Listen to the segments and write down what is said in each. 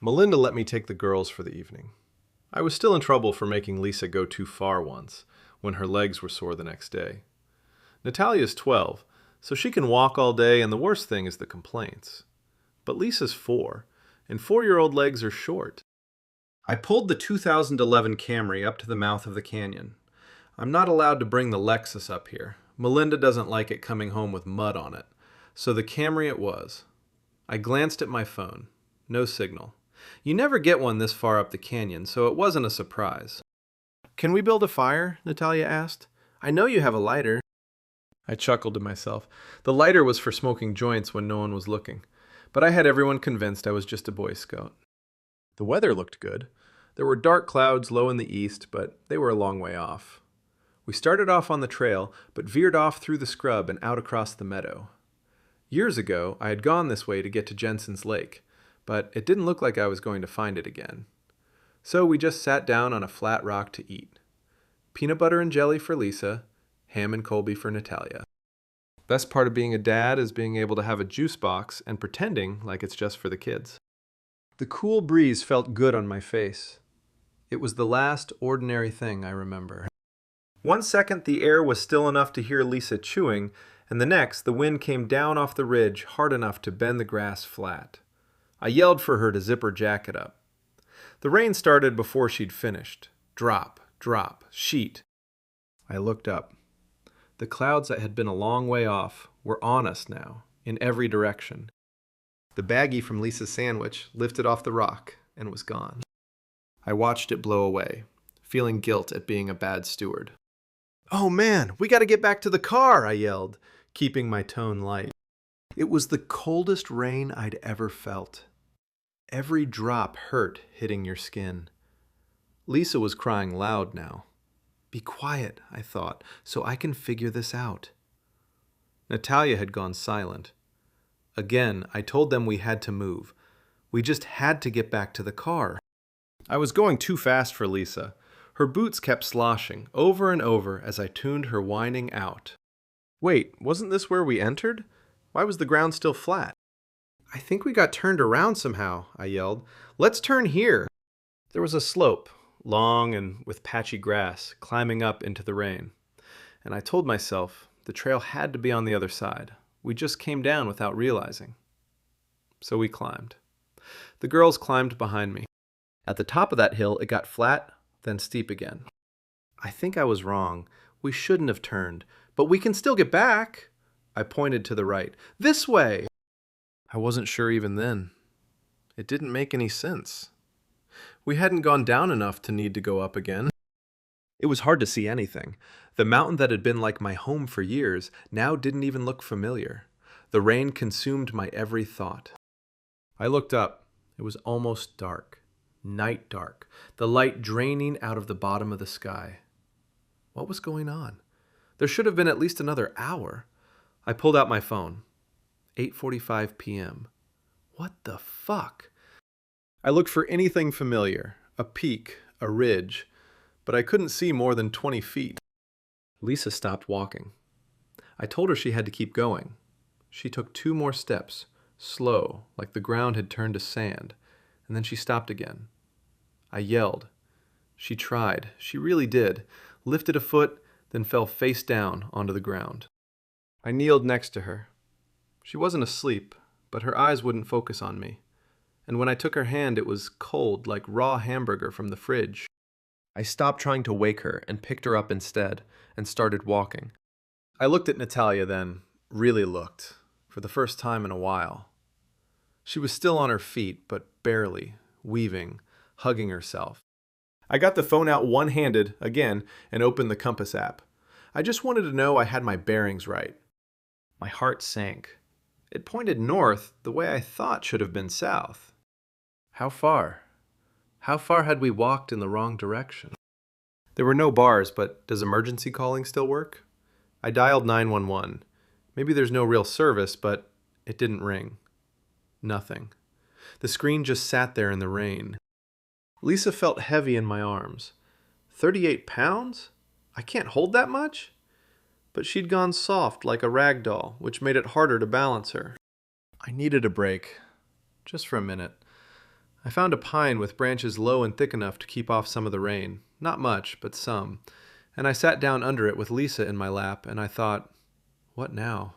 Melinda let me take the girls for the evening. I was still in trouble for making Lisa go too far once, when her legs were sore the next day. Natalia's 12, so she can walk all day, and the worst thing is the complaints. But Lisa's 4, and 4-year-old legs are short. I pulled the 2011 Camry up to the mouth of the canyon. I'm not allowed to bring the Lexus up here. Melinda doesn't like it coming home with mud on it. So the Camry it was. I glanced at my phone. No signal. You never get one this far up the canyon, so it wasn't a surprise. "Can we build a fire?" Natalia asked. "I know you have a lighter." I chuckled to myself. The lighter was for smoking joints when no one was looking, but I had everyone convinced I was just a Boy Scout. The weather looked good. There were dark clouds low in the east, but they were a long way off. We started off on the trail, but veered off through the scrub and out across the meadow. Years ago, I had gone this way to get to Jensen's Lake, but it didn't look like I was going to find it again. So we just sat down on a flat rock to eat. Peanut butter and jelly for Lisa, ham and Colby for Natalia. Best part of being a dad is being able to have a juice box and pretending like it's just for the kids. The cool breeze felt good on my face. It was the last ordinary thing I remember. One second the air was still enough to hear Lisa chewing, and the next the wind came down off the ridge hard enough to bend the grass flat. I yelled for her to zip her jacket up. The rain started before she'd finished. Drop, drop, sheet. I looked up. The clouds that had been a long way off were on us now, in every direction. The baggie from Lisa's sandwich lifted off the rock and was gone. I watched it blow away, feeling guilt at being a bad steward. "Oh man, we gotta get back to the car," I yelled, keeping my tone light. It was the coldest rain I'd ever felt. Every drop hurt hitting your skin. Lisa was crying loud now. "Be quiet," I thought, "so I can figure this out." Natalia had gone silent. Again, I told them we had to move. We just had to get back to the car. I was going too fast for Lisa. Her boots kept sloshing over and over as I tuned her whining out. Wait, wasn't this where we entered? Why was the ground still flat? "I think we got turned around somehow," I yelled. "Let's turn here." There was a slope, long and with patchy grass, climbing up into the rain. And I told myself the trail had to be on the other side. We just came down without realizing. So we climbed. The girls climbed behind me. At the top of that hill, it got flat, then steep again. I think I was wrong. We shouldn't have turned, but we can still get back. I pointed to the right. "This way!" I wasn't sure even then. It didn't make any sense. We hadn't gone down enough to need to go up again. It was hard to see anything. The mountain that had been like my home for years now didn't even look familiar. The rain consumed my every thought. I looked up. It was almost dark. Night dark. The light draining out of the bottom of the sky. What was going on? There should have been at least another hour. I pulled out my phone. 8:45 p.m. What the fuck? I looked for anything familiar. A peak, a ridge. But I couldn't see more than 20 feet. Lisa stopped walking. I told her she had to keep going. She took 2 more steps, slow, like the ground had turned to sand, and then she stopped again. I yelled. She tried, she really did, lifted a foot, then fell face down onto the ground. I kneeled next to her. She wasn't asleep, but her eyes wouldn't focus on me. And when I took her hand, it was cold, like raw hamburger from the fridge. I stopped trying to wake her and picked her up instead and started walking. I looked at Natalia then, really looked, for the first time in a while. She was still on her feet, but barely, weaving, hugging herself. I got the phone out one-handed, again, and opened the compass app. I just wanted to know I had my bearings right. My heart sank. It pointed north the way I thought should have been south. How far? How far had we walked in the wrong direction? There were no bars, but does emergency calling still work? I dialed 911. Maybe there's no real service, but it didn't ring. Nothing. The screen just sat there in the rain. Lisa felt heavy in my arms. 38 pounds? I can't hold that much? But she'd gone soft like a rag doll, which made it harder to balance her. I needed a break. Just for a minute. I found a pine with branches low and thick enough to keep off some of the rain. Not much, but some. And I sat down under it with Lisa in my lap, and I thought, what now?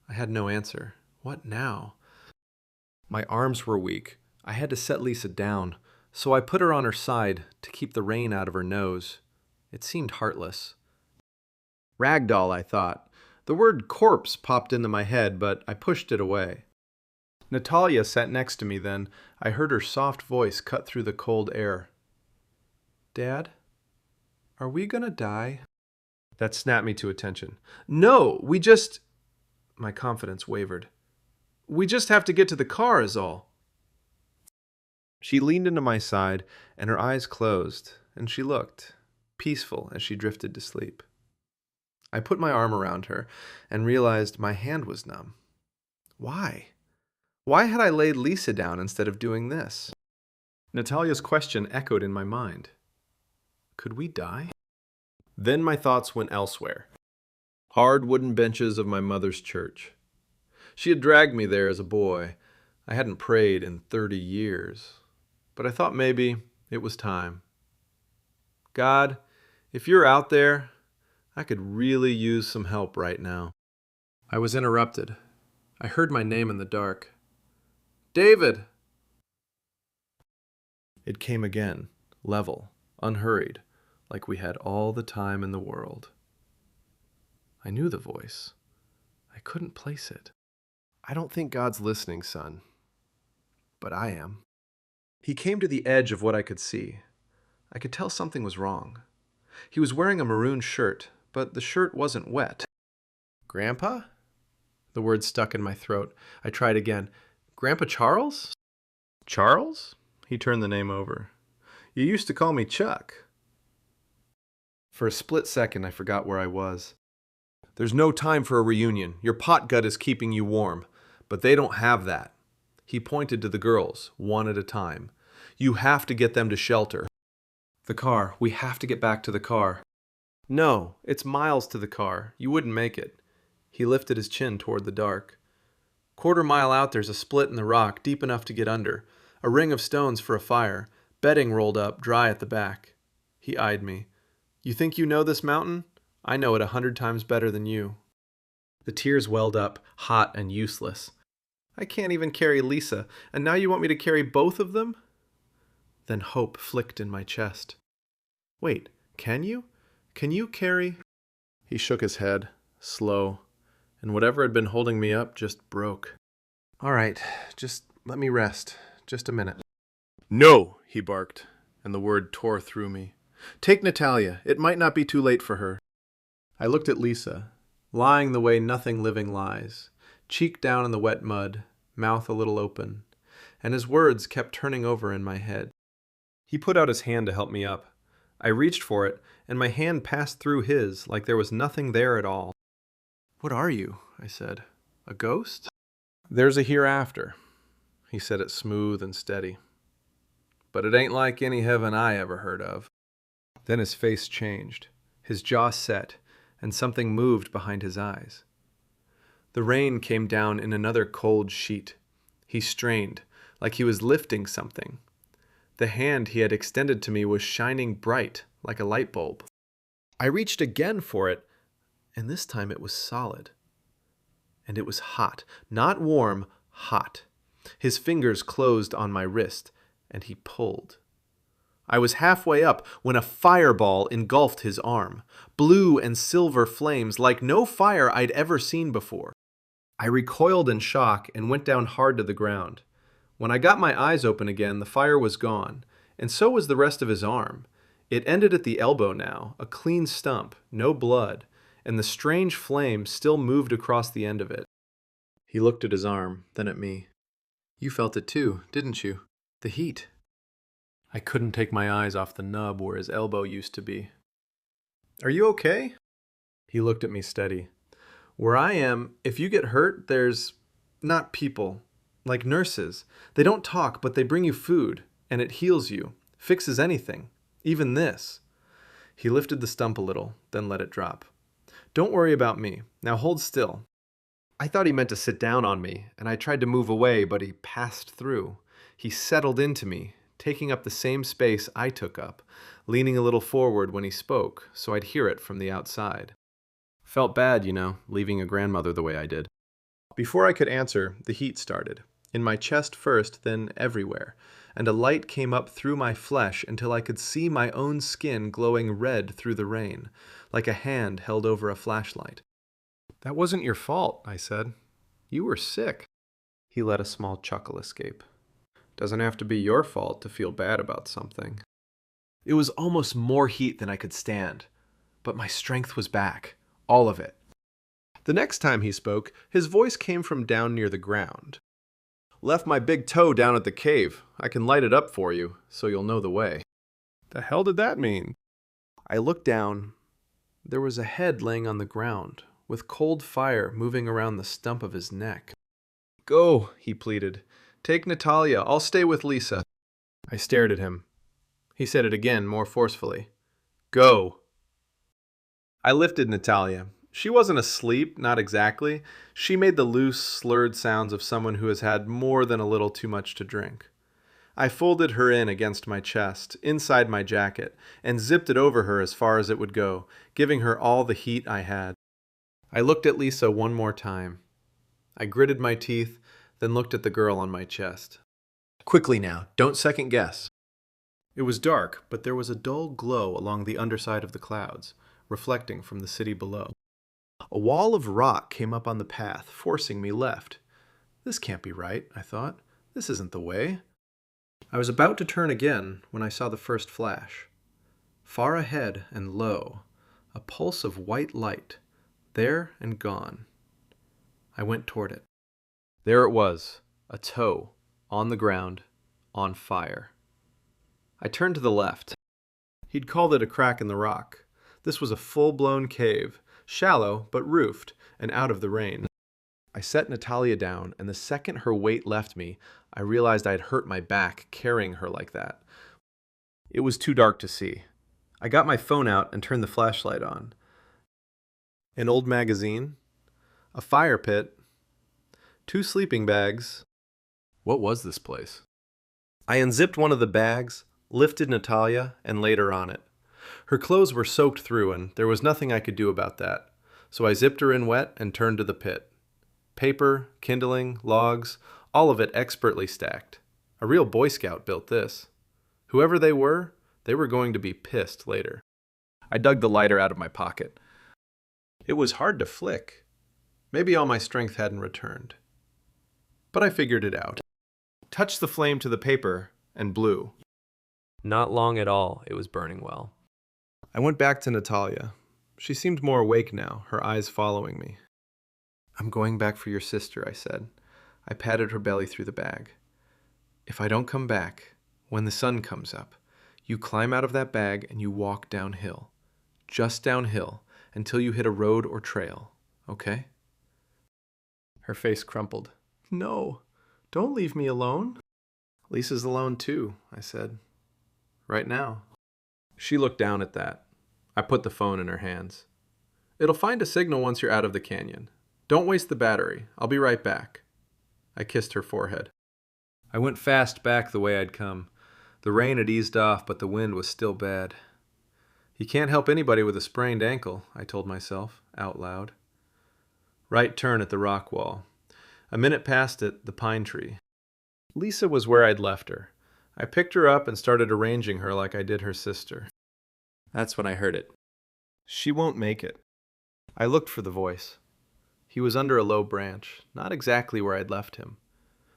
I had no answer. What now? My arms were weak. I had to set Lisa down, so I put her on her side to keep the rain out of her nose. It seemed heartless. Ragdoll, I thought. The word corpse popped into my head, but I pushed it away. Natalia sat next to me then. I heard her soft voice cut through the cold air. Dad, are we gonna die? That snapped me to attention. No, we just... My confidence wavered. We just have to get to the car is all. She leaned into my side, and her eyes closed, and she looked peaceful as she drifted to sleep. I put my arm around her and realized my hand was numb. Why? Why had I laid Lisa down instead of doing this? Natalia's question echoed in my mind. Could we die? Then my thoughts went elsewhere. Hard wooden benches of my mother's church. She had dragged me there as a boy. I hadn't prayed in 30 years, but I thought maybe it was time. God, if you're out there, I could really use some help right now. I was interrupted. I heard my name in the dark. David! It came again, level, unhurried, like we had all the time in the world. I knew the voice. I couldn't place it. I don't think God's listening, son. But I am. He came to the edge of what I could see. I could tell something was wrong. He was wearing a maroon shirt, but the shirt wasn't wet. Grandpa? The word stuck in my throat. I tried again. Grandpa Charles? Charles? He turned the name over. You used to call me Chuck. For a split second, I forgot where I was. There's no time for a reunion. Your pot gut is keeping you warm. But they don't have that. He pointed to the girls, one at a time. You have to get them to shelter. The car. We have to get back to the car. No, it's miles to the car. You wouldn't make it. He lifted his chin toward the dark. Quarter mile out, there's a split in the rock, deep enough to get under. A ring of stones for a fire. Bedding rolled up, dry at the back. He eyed me. You think you know this mountain? I know it 100 times better than you. The tears welled up, hot and useless. I can't even carry Lisa, and now you want me to carry both of them? Then hope flicked in my chest. Wait, can you? Can you carry? He shook his head, slow, and whatever had been holding me up just broke. All right, just let me rest. Just a minute. No, he barked, and the word tore through me. Take Natalia. It might not be too late for her. I looked at Lisa, lying the way nothing living lies, cheek down in the wet mud, mouth a little open, and his words kept turning over in my head. He put out his hand to help me up. I reached for it, and my hand passed through his like there was nothing there at all. What are you? I said. A ghost? There's a hereafter. He said it smooth and steady. But it ain't like any heaven I ever heard of. Then his face changed. His jaw set, and something moved behind his eyes. The rain came down in another cold sheet. He strained, like he was lifting something. The hand he had extended to me was shining bright, like a light bulb. I reached again for it, and this time it was solid. And it was hot, not warm, hot. His fingers closed on my wrist, and he pulled. I was halfway up when a fireball engulfed his arm, blue and silver flames like no fire I'd ever seen before. I recoiled in shock and went down hard to the ground. When I got my eyes open again, the fire was gone, and so was the rest of his arm. It ended at the elbow now, a clean stump, no blood, and the strange flame still moved across the end of it. He looked at his arm, then at me. You felt it too, didn't you? The heat. I couldn't take my eyes off the nub where his elbow used to be. Are you okay? He looked at me steady. Where I am, if you get hurt, there's not people, like nurses. They don't talk, but they bring you food, and it heals you, fixes anything, even this. He lifted the stump a little, then let it drop. Don't worry about me. Now hold still. I thought he meant to sit down on me, and I tried to move away, but he passed through. He settled into me, taking up the same space I took up, leaning a little forward when he spoke so I'd hear it from the outside. Felt bad, leaving a grandmother the way I did. Before I could answer, the heat started. In my chest first, then everywhere, and a light came up through my flesh until I could see my own skin glowing red through the rain, like a hand held over a flashlight. "That wasn't your fault," I said. "You were sick." He let a small chuckle escape. "Doesn't have to be your fault to feel bad about something." It was almost more heat than I could stand, but my strength was back, all of it. The next time he spoke, his voice came from down near the ground. "Left my big toe down at the cave. I can light it up for you, so you'll know the way." The hell did that mean? I looked down. There was a head laying on the ground, with cold fire moving around the stump of his neck. "Go," he pleaded. "Take Natalia. I'll stay with Lisa." I stared at him. He said it again, more forcefully. "Go." I lifted Natalia. She wasn't asleep, not exactly. She made the loose, slurred sounds of someone who has had more than a little too much to drink. I folded her in against my chest, inside my jacket, and zipped it over her as far as it would go, giving her all the heat I had. I looked at Lisa one more time. I gritted my teeth, then looked at the girl on my chest. "Quickly now, don't second guess." It was dark, but there was a dull glow along the underside of the clouds, reflecting from the city below. A wall of rock came up on the path, forcing me left. This can't be right, I thought. This isn't the way. I was about to turn again when I saw the first flash. Far ahead and low, a pulse of white light, there and gone. I went toward it. There it was, a toe, on the ground, on fire. I turned to the left. He'd called it a crack in the rock. This was a full-blown cave, shallow but roofed and out of the rain. I set Natalia down, and the second her weight left me, I realized I'd hurt my back carrying her like that. It was too dark to see. I got my phone out and turned the flashlight on. An old magazine, a fire pit, 2 sleeping bags. What was this place? I unzipped one of the bags, lifted Natalia, and laid her on it. Her clothes were soaked through, and there was nothing I could do about that, so I zipped her in wet and turned to the pit. Paper, kindling, logs, all of it expertly stacked. A real Boy Scout built this. Whoever they were going to be pissed later. I dug the lighter out of my pocket. It was hard to flick. Maybe all my strength hadn't returned. But I figured it out. Touched the flame to the paper and blew. Not long at all, it was burning well. I went back to Natalia. She seemed more awake now, her eyes following me. "I'm going back for your sister," I said. I patted her belly through the bag. "If I don't come back, when the sun comes up, you climb out of that bag and you walk downhill. Just downhill, until you hit a road or trail, okay?" Her face crumpled. "No, don't leave me alone." "Lisa's alone too," I said. "Right now." She looked down at that. I put the phone in her hands. "It'll find a signal once you're out of the canyon. Don't waste the battery. I'll be right back." I kissed her forehead. I went fast back the way I'd come. The rain had eased off, but the wind was still bad. You can't help anybody with a sprained ankle, I told myself, out loud. Right turn at the rock wall. A minute past it, the pine tree. Lisa was where I'd left her. I picked her up and started arranging her like I did her sister. That's when I heard it. "She won't make it." I looked for the voice. He was under a low branch, not exactly where I'd left him.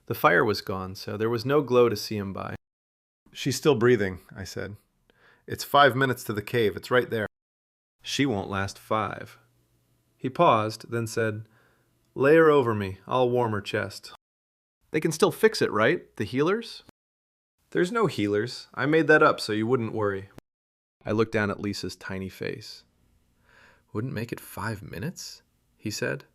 The fire was gone, so there was no glow to see him by. "She's still breathing," I said. "It's 5 minutes to the cave. It's right there." "She won't last 5. He paused, then said, "Lay her over me. I'll warm her chest." "They can still fix it, right? The healers?" "There's no healers. I made that up so you wouldn't worry." I looked down at Lisa's tiny face. "Wouldn't make it 5 minutes?" he said.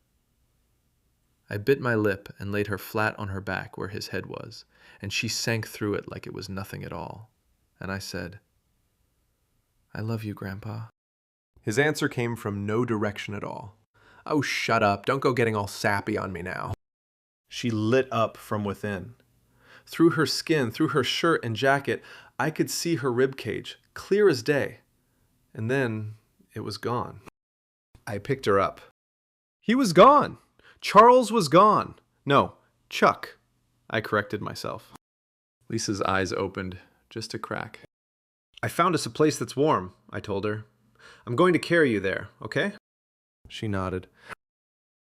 I bit my lip and laid her flat on her back where his head was, and she sank through it like it was nothing at all. And I said, "I love you, Grandpa." His answer came from no direction at all. "Oh, shut up. Don't go getting all sappy on me now." She lit up from within. Through her skin, through her shirt and jacket, I could see her rib cage, clear as day. And then it was gone. I picked her up. He was gone. Charles was gone. No, Chuck. I corrected myself. Lisa's eyes opened just a crack. I found us a place that's warm, I told her. I'm going to carry you there, okay? She nodded.